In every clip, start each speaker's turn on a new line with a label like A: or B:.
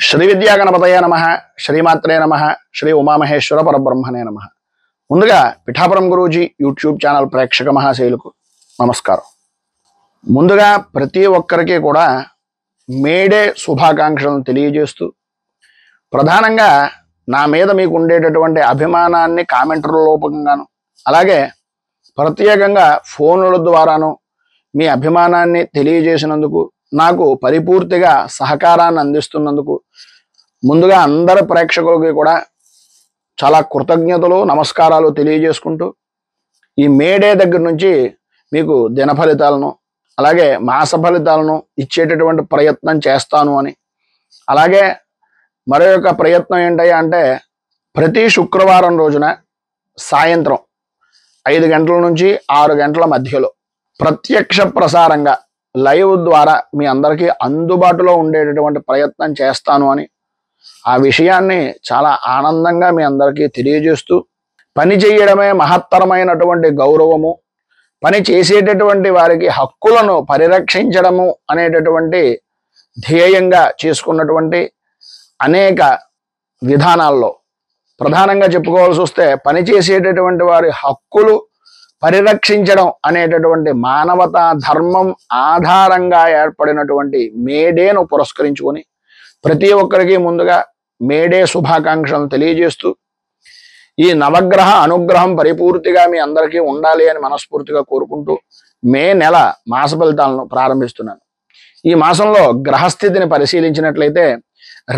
A: శ్రీ విద్యా గణపతయ నమః, శ్రీమాత్రే నమః, శ్రీ ఉమామహేశ్వర పరబ్రహ్మణే నమః. ముందుగా పిఠాపురం గురూజీ యూట్యూబ్ ఛానల్ ప్రేక్షక మహాశైలకు నమస్కారం. ముందుగా ప్రతి ఒక్కరికి కూడా మేడే శుభాకాంక్షలను తెలియజేస్తూ, ప్రధానంగా నా మీద మీకు ఉండేటటువంటి అభిమానాన్ని కామెంటర్ల రూపంగాను, అలాగే ప్రత్యేకంగా ఫోనుల ద్వారాను మీ అభిమానాన్ని తెలియజేసినందుకు, నాకు పరిపూర్తిగా సహకారాన్ని అందిస్తున్నందుకు ముందుగా అందరి ప్రేక్షకులకి కూడా చాలా కృతజ్ఞతలు, నమస్కారాలు తెలియజేసుకుంటూ, ఈ మేడే దగ్గర నుంచి మీకు దిన ఫలితాలను అలాగే మాస ఫలితాలను ఇచ్చేటటువంటి ప్రయత్నం చేస్తాను అని, అలాగే మరొక ప్రయత్నం ఏంటయ్యా అంటే ప్రతి శుక్రవారం రోజున సాయంత్రం 5 గంటల నుంచి 6 గంటల మధ్యలో ప్రత్యక్ష ప్రసారంగా లైవ్ ద్వారా మీ అందరికీ అందుబాటులో ఉండేటటువంటి ప్రయత్నం చేస్తాను అని, ఆ విషయాన్ని చాలా ఆనందంగా మీ అందరికీ తెలియజేస్తూ, పని చేయడమే మహత్తరమైనటువంటి గౌరవము, పని చేసేటటువంటి వారికి హక్కులను పరిరక్షించడము అనేటటువంటి ధ్యేయంగా చేసుకున్నటువంటి అనేక విధానాల్లో ప్రధానంగా చెప్పుకోవాల్సి వస్తే పని చేసేటటువంటి వారి హక్కులు పరిరక్షించడం అనేటటువంటి మానవతా ధర్మం ఆధారంగా ఏర్పడినటువంటి మేడేను పురస్కరించుకొని ప్రతి ఒక్కరికి ముందుగా మేడే శుభాకాంక్షలను తెలియజేస్తూ, ఈ నవగ్రహ అనుగ్రహం పరిపూర్తిగా మీ అందరికీ ఉండాలి అని మనస్ఫూర్తిగా కోరుకుంటూ మే నెల మాస ఫలితాలను ప్రారంభిస్తున్నాను. ఈ మాసంలో గ్రహస్థితిని పరిశీలించినట్లయితే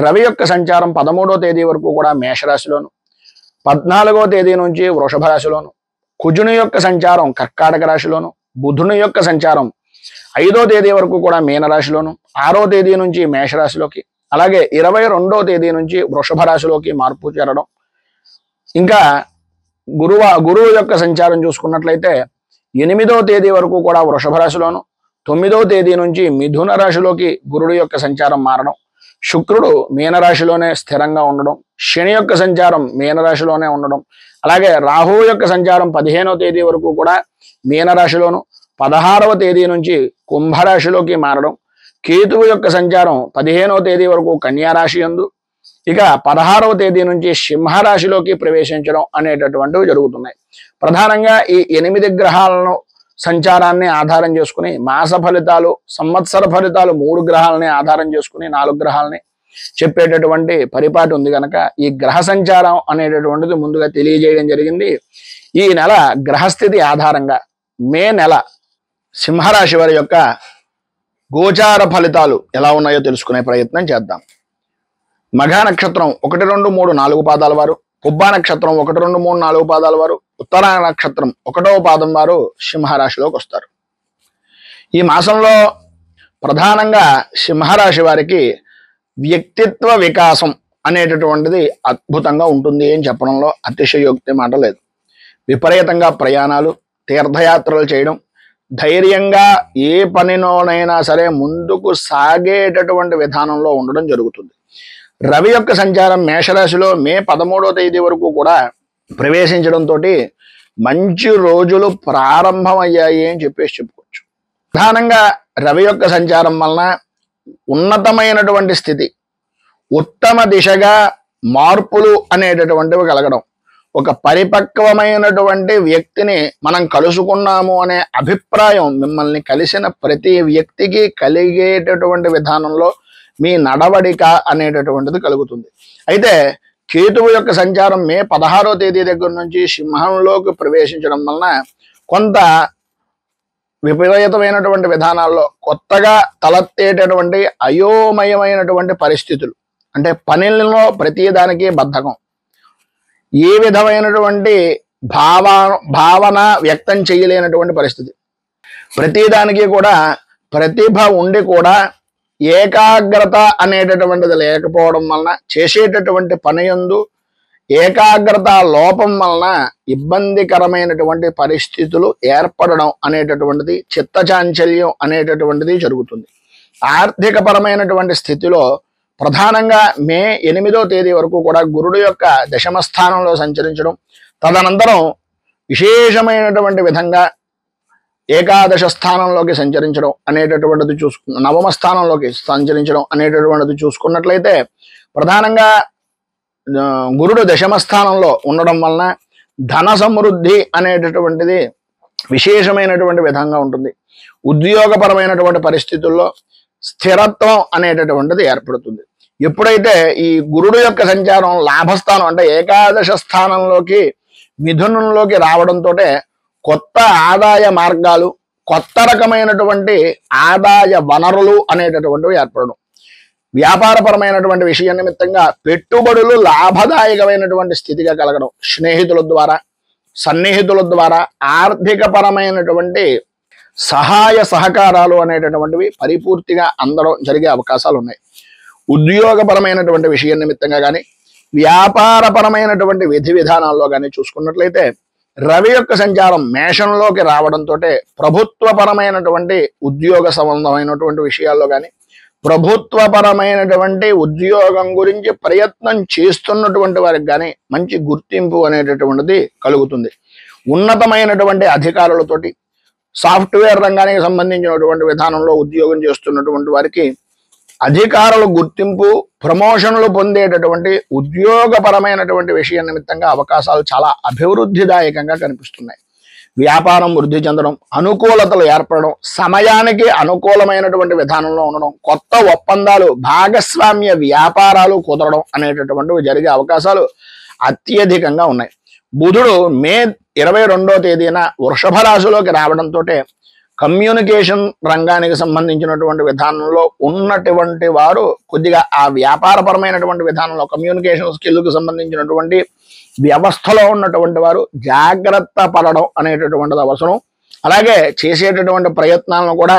A: రవి యొక్క సంచారం 13వ తేదీ వరకు కూడా మేషరాశిలోను, 14వ తేదీ నుంచి వృషభ రాశిలోను, కుజుని యొక్క సంచారం కర్కాటక రాశిలోను, బుధుని యొక్క సంచారం 5వ తేదీ వరకు కూడా మీనరాశిలోను, 6వ తేదీ నుంచి మేషరాశిలోకి, అలాగే 22వ తేదీ నుంచి వృషభ రాశిలోకి మార్పు చేరడం, ఇంకా గురువు యొక్క సంచారం చూసుకున్నట్లయితే 8వ తేదీ వరకు కూడా వృషభ రాశిలోను, 9వ తేదీ నుంచి మిథున రాశిలోకి గురుడు యొక్క సంచారం మారడం, శుక్రుడు మీనరాశిలోనే స్థిరంగా ఉండడం, శని యొక్క సంచారం మీనరాశిలోనే ఉండడం, అలాగే రాహువు యొక్క సంచారం 15వ తేదీ వరకు కూడా మీనరాశిలోను, 16వ తేదీ నుంచి కుంభరాశిలోకి మారడం, కేతువు యొక్క సంచారం 15వ తేదీ వరకు కన్యారాశి యందు, ఇక 16వ తేదీ నుంచి సింహరాశిలోకి ప్రవేశించడం అనేటటువంటివి జరుగుతున్నాయి. ప్రధానంగా ఈ 8 గ్రహాలను సంచారాన్ని ఆధారం చేసుకుని మాస ఫలితాలు, సంవత్సర ఫలితాలు 3 గ్రహాలని ఆధారం చేసుకుని 4 గ్రహాలని చెప్పేటటువంటి పరిపాటి ఉంది కనుక ఈ గ్రహ సంచారం అనేటటువంటిది ముందుగా తెలియజేయడం జరిగింది. ఈ నెల గ్రహస్థితి ఆధారంగా మే నెల సింహరాశి వారి యొక్క గోచార ఫలితాలు ఎలా ఉన్నాయో తెలుసుకునే ప్రయత్నం చేద్దాం. మఘ నక్షత్రం 1, 2, 3, 4 పాదాల వారు, పుబ్బా నక్షత్రం 1, 2, 3, 4 పాదాల వారు, ఉత్తర నక్షత్రం 1వ పాదం వారు సింహరాశిలోకి వస్తారు. ఈ మాసంలో ప్రధానంగా సింహరాశి వారికి వ్యక్తిత్వ వికాసం అనేటటువంటిది అద్భుతంగా ఉంటుంది అని చెప్పడంలో అతిశయోక్తి మాట లేదు. విపరీతంగా ప్రయాణాలు, తీర్థయాత్రలు చేయడం, ధైర్యంగా ఏ పనిలోనైనా సరే ముందుకు సాగేటటువంటి విధానంలో ఉండడం జరుగుతుంది. రవి యొక్క సంచారం మేషరాశిలో మే 13వ తేదీ వరకు కూడా ప్రవేశించడంతో మంచి రోజులు ప్రారంభమయ్యాయి అని చెప్పుకోవచ్చు. ప్రధానంగా రవి యొక్క సంచారం వలన ఉన్నతమైనటువంటి స్థితి, ఉత్తమ దిశగా మార్పులు అనేటటువంటివి కలగడం, ఒక పరిపక్వమైనటువంటి వ్యక్తిని మనం కలుసుకున్నాము అనే అభిప్రాయం మిమ్మల్ని కలిసిన ప్రతి వ్యక్తికి కలిగేటటువంటి విధానంలో మీ నడవడిక అనేటటువంటిది కలుగుతుంది. అయితే కేతువు యొక్క సంచారం మే 16వ తేదీ దగ్గర నుంచి సింహంలోకి ప్రవేశించడం వలన కొంత విపరీతమైనటువంటి విధానాల్లో కొత్తగా తలెత్తేటటువంటి అయోమయమైనటువంటి పరిస్థితులు, అంటే పనులలో ప్రతిదానికి బద్ధకం, ఏ విధమైనటువంటి భావన వ్యక్తం చేయలేనటువంటి పరిస్థితి, ప్రతిదానికి కూడా ప్రతిభ ఉండి కూడా ఏకాగ్రత అనేటటువంటిది లేకపోవడం వలన, చేసేటటువంటి పని యందు ఏకాగ్రత లోపం వలన ఇబ్బందికరమైనటువంటి పరిస్థితులు ఏర్పడడం అనేటటువంటిది, చిత్తచాంచల్యం అనేటటువంటిది జరుగుతుంది. ఆర్థిక పరమైనటువంటి స్థితిలో ప్రధానంగా మే 8వ తేదీ వరకు కూడా గురుడు యొక్క దశమ స్థానంలో సంచరించడం, తదనంతరం విశేషమైనటువంటి విధంగా ఏకాదశ స్థానంలోకి సంచరించడం అనేటటువంటిది నవమ స్థానంలోకి సంచరించడం అనేటటువంటిది చూసుకున్నట్లయితే ప్రధానంగా గురుడు దశమ స్థానంలో ఉండడం వలన ధన సమృద్ధి అనేటటువంటిది విశేషమైనటువంటి విధంగా ఉంటుంది. ఉద్యోగపరమైనటువంటి పరిస్థితుల్లో స్థిరత్వం అనేటటువంటిది ఏర్పడుతుంది. ఎప్పుడైతే ఈ గురుడు యొక్క సంచారం లాభస్థానం అంటే ఏకాదశ స్థానంలోకి మిథునంలోకి రావడంతో కొత్త ఆదాయ మార్గాలు, కొత్త రకమైనటువంటి ఆదాయ వనరులు అనేటటువంటివి ఏర్పడడం, వ్యాపారపరమైనటువంటి విషయ నిమిత్తంగా పెట్టుబడులు లాభదాయకమైనటువంటి స్థితిగా కలగడం, స్నేహితుల ద్వారా సన్నిహితుల ద్వారా ఆర్థిక పరమైనటువంటి సహాయ సహకారాలు అనేటటువంటివి పరిపూర్తిగా అందడం జరిగే అవకాశాలు ఉన్నాయి. ఉద్యోగపరమైనటువంటి విషయం నిమిత్తంగా కానీ వ్యాపారపరమైనటువంటి విధి విధానాల్లో కానీ చూసుకున్నట్లయితే రవి యొక్క సంచారం మేషంలోకి రావడంతో ప్రభుత్వపరమైనటువంటి ఉద్యోగ సంబంధమైనటువంటి విషయాల్లో కానీ ప్రభుత్వపరమైనటువంటి ఉద్యోగం గురించి ప్రయత్నం చేస్తున్నటువంటి వారికి కానీ మంచి గుర్తింపు అనేటటువంటిది కలుగుతుంది. ఉన్నతమైనటువంటి అధికారులతోటి సాఫ్ట్వేర్ రంగానికి సంబంధించినటువంటి విధానంలో ఉద్యోగం చేస్తున్నటువంటి వారికి అధికారుల గుర్తింపు, ప్రమోషన్లు పొందేటటువంటి ఉద్యోగపరమైనటువంటి విషయం నిమిత్తంగా అవకాశాలు చాలా అభివృద్ధిదాయకంగా కనిపిస్తున్నాయి. వ్యాపారం వృద్ధి చెందడం, అనుకూలతలు ఏర్పడడం, సమయానికి అనుకూలమైనటువంటి విధానంలో ఉండడం, కొత్త ఒప్పందాలు, భాగస్వామ్య వ్యాపారాలు కుదరడం అనేటటువంటివి జరిగే అవకాశాలు అత్యధికంగా ఉన్నాయి. బుధుడు మే 22వ తేదీన వృషభ రాశిలోకి రావడంతో కమ్యూనికేషన్ రంగానికి సంబంధించినటువంటి విధానంలో ఉన్నటువంటి వారు కొద్దిగా ఆ వ్యాపారపరమైనటువంటి విధానంలో కమ్యూనికేషన్ స్కిల్కి సంబంధించినటువంటి వ్యవస్థలో ఉన్నటువంటి వారు జాగ్రత్త పడడం అనేటటువంటిది అవసరం. అలాగే చేసేటటువంటి ప్రయత్నాలను కూడా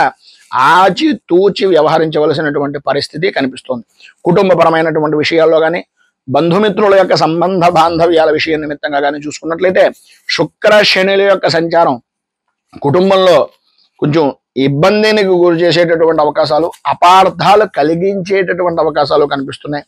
A: ఆచి తూచి వ్యవహరించవలసినటువంటి పరిస్థితి కనిపిస్తుంది. కుటుంబపరమైనటువంటి విషయాల్లో కానీ బంధుమిత్రుల యొక్క సంబంధ బాంధవ్యాల విషయం నిమిత్తంగా కానీ చూసుకున్నట్లయితే శుక్ర శనుల యొక్క సంచారం కుటుంబంలో కొంచెం ఇబ్బందికి గురి చేసేటటువంటి అవకాశాలు, అపార్థాలు కలిగించేటటువంటి అవకాశాలు కనిపిస్తున్నాయి.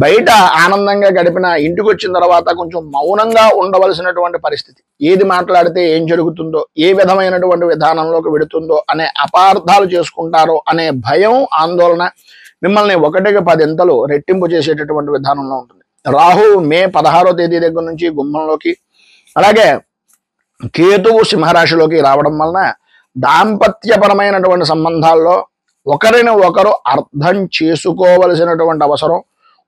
A: బయట ఆనందంగా గడిపిన ఇంటికి వచ్చిన తర్వాత కొంచెం మౌనంగా ఉండవలసినటువంటి పరిస్థితి, ఏది మాట్లాడితే ఏం జరుగుతుందో, ఏ విధమైనటువంటి విధానంలోకి వెడుతుందో అనే అపార్థాలు చేసుకుంటారో అనే భయం, ఆందోళన మిమ్మల్ని 1కి 10 రెట్టింపు చేసేటటువంటి విధానంలో ఉంటుంది. రాహు మే 16వ తేదీ దగ్గర నుంచి గుమ్మంలోకి, అలాగే కేతువు సింహరాశిలోకి రావడం వలన దాంపత్యపరమైనటువంటి సంబంధాల్లో ఒకరిని ఒకరు అర్థం చేసుకోవలసినటువంటి అవసరం,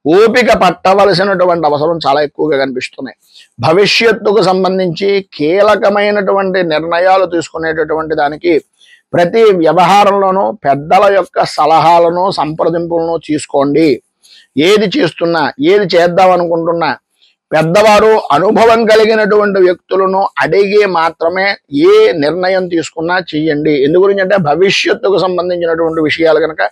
A: ఓపిక పట్టవలసినటువంటి అవసరం చాలా ఎక్కువగా కనిపిస్తున్నాయి. భవిష్యత్తుకు సంబంధించి కీలకమైనటువంటి నిర్ణయాలు తీసుకునేటటువంటి దానికి ప్రతి వ్యవహారంలోనూ పెద్దల యొక్క సలహాలను, సంప్రదింపులను తీసుకోండి. ఏది చేస్తున్నా, ఏది చేద్దాం అనుకుంటున్నా పెద్దవారు, అనుభవం కలిగినటువంటి వ్యక్తులను అడిగి మాత్రమే ఏ నిర్ణయం తీసుకున్నా చెయ్యండి. ఎందు గురించి అంటే భవిష్యత్తుకు సంబంధించినటువంటి విషయాలు కనుక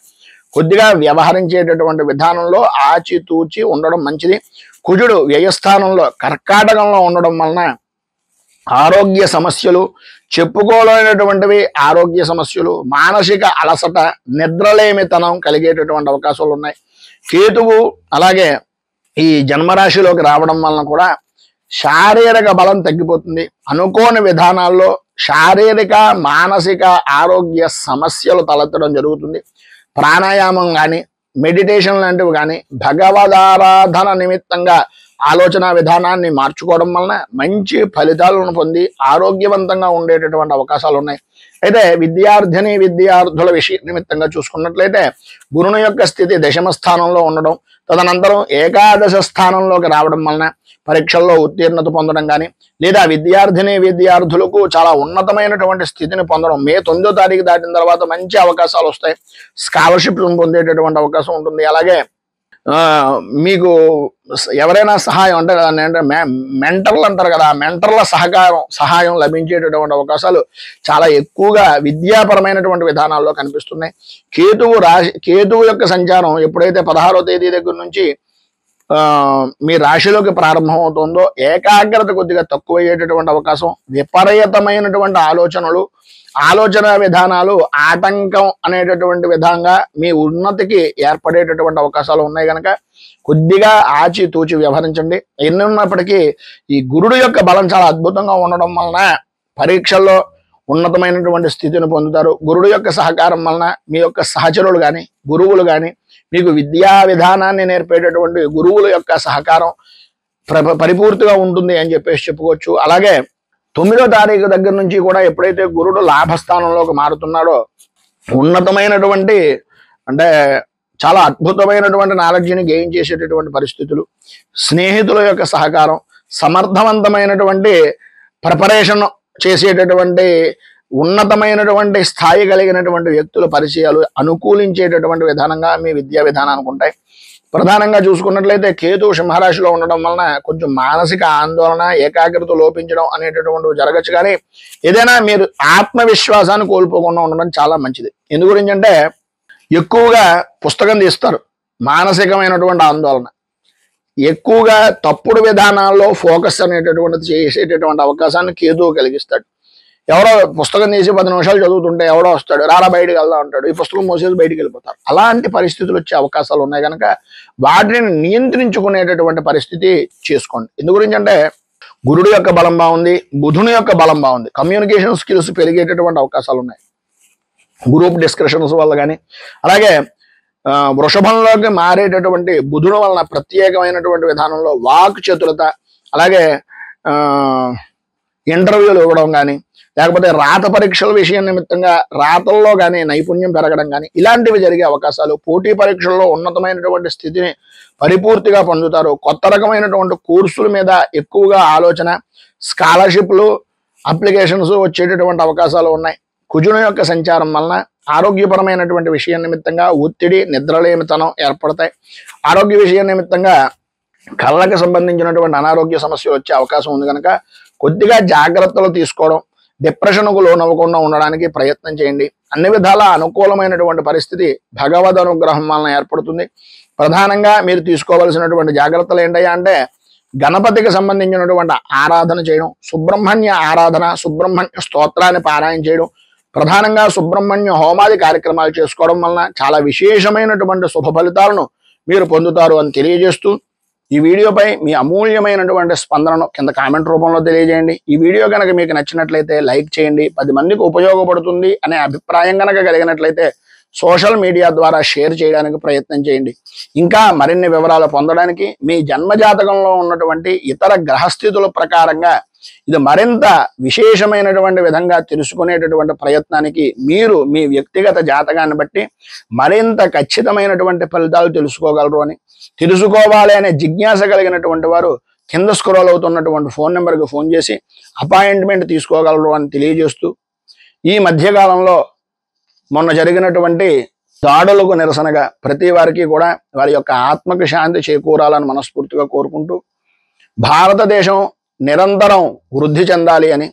A: కొద్దిగా వ్యవహరించేటటువంటి విధానంలో ఆచితూచి ఉండడం మంచిది. కుజుడు వ్యయస్థానంలో కర్కాటకంలో ఉండడం వలన ఆరోగ్య సమస్యలు, చెప్పుకోలేనటువంటివి ఆరోగ్య సమస్యలు, మానసిక అలసట, నిద్రలేమితనం కలిగేటటువంటి అవకాశాలు ఉన్నాయి. కేతువు అలాగే ఈ జన్మరాశిలోకి రావడం వలన కూడా శారీరక బలం తగ్గిపోతుంది. అనుకోని విధానాల్లో శారీరక, మానసిక ఆరోగ్య సమస్యలు తలెత్తడం జరుగుతుంది. ప్రాణాయామం కానీ, మెడిటేషన్ లాంటివి కానీ, భగవదారాధన నిమిత్తంగా ఆలోచన విధానాన్ని మార్చుకోవడం వలన మంచి ఫలితాలను పొంది ఆరోగ్యవంతంగా ఉండేటటువంటి అవకాశాలు ఉన్నాయి. అయితే విద్యార్థుల విషయ నిమిత్తంగా చూసుకున్నట్లయితే గురుని యొక్క స్థితి దశమ స్థానంలో ఉండడం, తదనంతరం ఏకాదశ స్థానంలోకి రావడం వలన పరీక్షల్లో ఉత్తీర్ణత పొందడం కానీ, లేదా విద్యార్థులకు చాలా ఉన్నతమైనటువంటి స్థితిని పొందడం, మే 9వ తారీఖు దాటిన తర్వాత మంచి అవకాశాలు వస్తాయి. స్కాలర్షిప్లను పొందేటటువంటి అవకాశం ఉంటుంది. అలాగే మీకు ఎవరైనా సహాయం అంటే మెంటర్లు అంటారు కదా, మెంటర్ల సహాయం లభించేటటువంటి అవకాశాలు చాలా ఎక్కువగా విద్యాపరమైనటువంటి విధానాల్లో కనిపిస్తున్నాయి. కేతువు యొక్క సంచారం ఎప్పుడైతే 16వ తేదీ దగ్గర నుంచి మీ రాశిలోకి ప్రారంభమవుతుందో ఏకాగ్రత కొద్దిగా తక్కువయ్యేటటువంటి అవకాశం, విపరీతమైనటువంటి ఆలోచన విధానాలు ఆటంకం అనేటటువంటి విధంగా మీ ఉన్నతికి ఏర్పడేటటువంటి అవకాశాలు ఉన్నాయి కనుక కొద్దిగా ఆచితూచి వ్యవహరించండి. ఎన్ని ఉన్నప్పటికీ ఈ గురుడు యొక్క బలం చాలా అద్భుతంగా ఉండడం వలన పరీక్షల్లో ఉన్నతమైనటువంటి స్థితిని పొందుతారు. గురుడు యొక్క సహకారం వలన మీ యొక్క సహచరులు కానీ గురువులు కానీ మీకు విద్యా విధానాన్ని నేర్పేటటువంటి గురువుల యొక్క సహకారం పరిపూర్తిగా ఉంటుంది అని చెప్పేసి చెప్పుకోవచ్చు. అలాగే 9వ తారీఖు దగ్గర నుంచి కూడా ఎప్పుడైతే గురుడు లాభస్థానంలోకి మారుతున్నాడో ఉన్నతమైనటువంటి అంటే చాలా అద్భుతమైనటువంటి నాలెడ్జ్ని గెయిన్ చేసేటటువంటి పరిస్థితులు, స్నేహితుల యొక్క సహకారం, సమర్థవంతమైనటువంటి ప్రిపరేషన్ చేసేటటువంటి ఉన్నతమైనటువంటి స్థాయి కలిగినటువంటి వ్యక్తుల పరిచయాలు అనుకూలించేటటువంటి విధానంగా మీ విద్యా విధానానికి ఉంటాయి. ప్రధానంగా చూసుకున్నట్లయితే కేతు సింహరాశిలో ఉండడం వలన కొంచెం మానసిక ఆందోళన, ఏకాగ్రత లోపించడం అనేటటువంటివి జరగచ్చు. కానీ ఏదైనా మీరు ఆత్మవిశ్వాసాన్ని కోల్పోకుండా ఉండడం చాలా మంచిది. ఎందు గురించి అంటే ఎక్కువగా పుస్తకం తీస్తారు, మానసికమైనటువంటి ఆందోళన, ఎక్కువగా తప్పుడు విధానాల్లో ఫోకస్ అనేటటువంటిది చేసేటటువంటి అవకాశాన్ని కేతువు కలిగిస్తాడు. ఎవరో పుస్తకం తీసి 10 నిమిషాలు చదువుతుంటే ఎవడో వస్తాడు, రారా బయటకు వెళ్దాం అంటాడు, ఈ పుస్తకం మోసేసి బయటికి వెళ్ళిపోతారు. అలాంటి పరిస్థితులు వచ్చే అవకాశాలు ఉన్నాయి కనుక వాటిని నియంత్రించుకునేటటువంటి పరిస్థితి చేసుకోండి. ఎందు గురించి అంటే గురుడు యొక్క బలం బాగుంది, బుధుని యొక్క బలం బాగుంది, కమ్యూనికేషన్ స్కిల్స్ పెరిగేటటువంటి అవకాశాలు ఉన్నాయి గ్రూప్ డిస్కషన్స్ వల్ల కానీ. అలాగే వృషభంలోకి మారేటటువంటి బుధుడు వలన ప్రత్యేకమైనటువంటి విధానంలో వాక్ చతురత, అలాగే ఇంటర్వ్యూలు ఇవ్వడం కానీ, లేకపోతే రాత పరీక్షల విషయం నిమిత్తంగా రాతల్లో కానీ నైపుణ్యం పెరగడం కానీ ఇలాంటివి జరిగే అవకాశాలు, పోటీ పరీక్షల్లో ఉన్నతమైనటువంటి స్థితిని పరిపూర్తిగా పొందుతారు. కొత్త రకమైనటువంటి కోర్సుల మీద ఎక్కువగా ఆలోచన, స్కాలర్షిప్లు అప్లికేషన్స్ వచ్చేటటువంటి అవకాశాలు ఉన్నాయి. కుజుని యొక్క సంచారం వలన ఆరోగ్యపరమైనటువంటి విషయం నిమిత్తంగా ఒత్తిడి, నిద్రలేమితనం ఏర్పడతాయి. ఆరోగ్య విషయం నిమిత్తంగా కళ్ళకు సంబంధించినటువంటి అనారోగ్య సమస్యలు వచ్చే అవకాశం ఉంది కనుక కొద్దిగా జాగ్రత్తలు తీసుకోవడం, డిప్రెషన్కు లోనవ్వకుండా ఉండడానికి ప్రయత్నం చేయండి. అన్ని విధాల అనుకూలమైనటువంటి పరిస్థితి భగవద్ అనుగ్రహం వలన ఏర్పడుతుంది. ప్రధానంగా మీరు తీసుకోవాల్సినటువంటి జాగ్రత్తలు ఏంటయ్యా అంటే గణపతికి సంబంధించినటువంటి ఆరాధన చేయడం, సుబ్రహ్మణ్య ఆరాధన, సుబ్రహ్మణ్య స్తోత్రాన్ని పారాయణ చేయడం, ప్రధానంగా సుబ్రహ్మణ్య హోమాది కార్యక్రమాలు చేసుకోవడం వలన చాలా విశేషమైనటువంటి శుభ ఫలితాలను మీరు పొందుతారు అని తెలియజేస్తూ ఈ వీడియోపై మీ అమూల్యమైనటువంటి స్పందనను కింద కామెంట్ రూపంలో తెలియజేయండి. ఈ వీడియో కనుక మీకు నచ్చినట్లయితే లైక్ చేయండి. 10 మందికి ఉపయోగపడుతుంది అనే అభిప్రాయం కనుక కలిగినట్లయితే సోషల్ మీడియా ద్వారా షేర్ చేయడానికి ప్రయత్నం చేయండి. ఇంకా మరిన్ని వివరాలు పొందడానికి మీ జన్మజాతకంలో ఉన్నటువంటి ఇతర గ్రహస్థితుల ప్రకారంగా ఇది మరింత విశేషమైనటువంటి విధంగా తెలుసుకునేటటువంటి ప్రయత్నానికి మీరు మీ వ్యక్తిగత జాతకాన్ని బట్టి మరింత ఖచ్చితమైనటువంటి ఫలితాలు తెలుసుకోగలరు అని, తెలుసుకోవాలి అనే జిజ్ఞాస కలిగినటువంటి వారు కింద స్క్రోల్ అవుతున్నటువంటి ఫోన్ నెంబర్కి ఫోన్ చేసి అపాయింట్మెంట్ తీసుకోగలరు అని తెలియజేస్తూ ఈ మధ్యకాలంలో మొన్న జరిగినటువంటి దాడులకు నిరసనగా ప్రతి వారికి కూడా వారి యొక్క ఆత్మకు శాంతి చేకూరాలని మనస్ఫూర్తిగా కోరుకుంటూ భారతదేశం నిరంతరం వృద్ధి చెందాలి అని,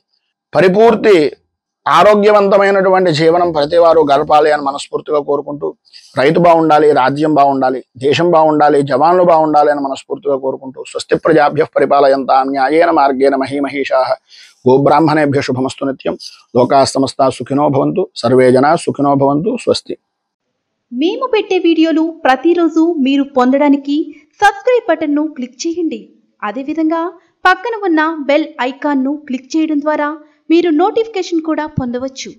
A: పరిపూర్తి ఆరోగ్యవంతమైనటువంటి జీవనం ప్రతివారు గడపాలి అని మనస్ఫూర్తిగా కోరుకుంటూ రైతు బాగుండాలి, రాజ్యం బాగుండాలి, దేశం బాగుండాలి, జవాన్లు బాగుండాలి అని మనస్ఫూర్తిగా కోరుకుంటూ స్వస్తి ప్రజాభ్యః పరిపాలయంతాం న్యాయేన మార్గేణ మహీమహీషాః గోబ్రాహ్మణేభ్యః శుభమస్తు నిత్యం. లోకాః సమస్తాః సుఖినో భవంతు, సర్వే జనాః సుఖినో భవంతు. స్వస్తి.
B: మేము పెట్టే వీడియోలు ప్రతిరోజు మీరు పొందడానికి సబ్స్క్రైబ్ బటన్ను క్లిక్ చేయండి. అదేవిధంగా పక్కన ఉన్న బెల్ ఐకాన్ను క్లిక్ చేయడం ద్వారా మీరు నోటిఫికేషన్ కూడా పొందవచ్చు.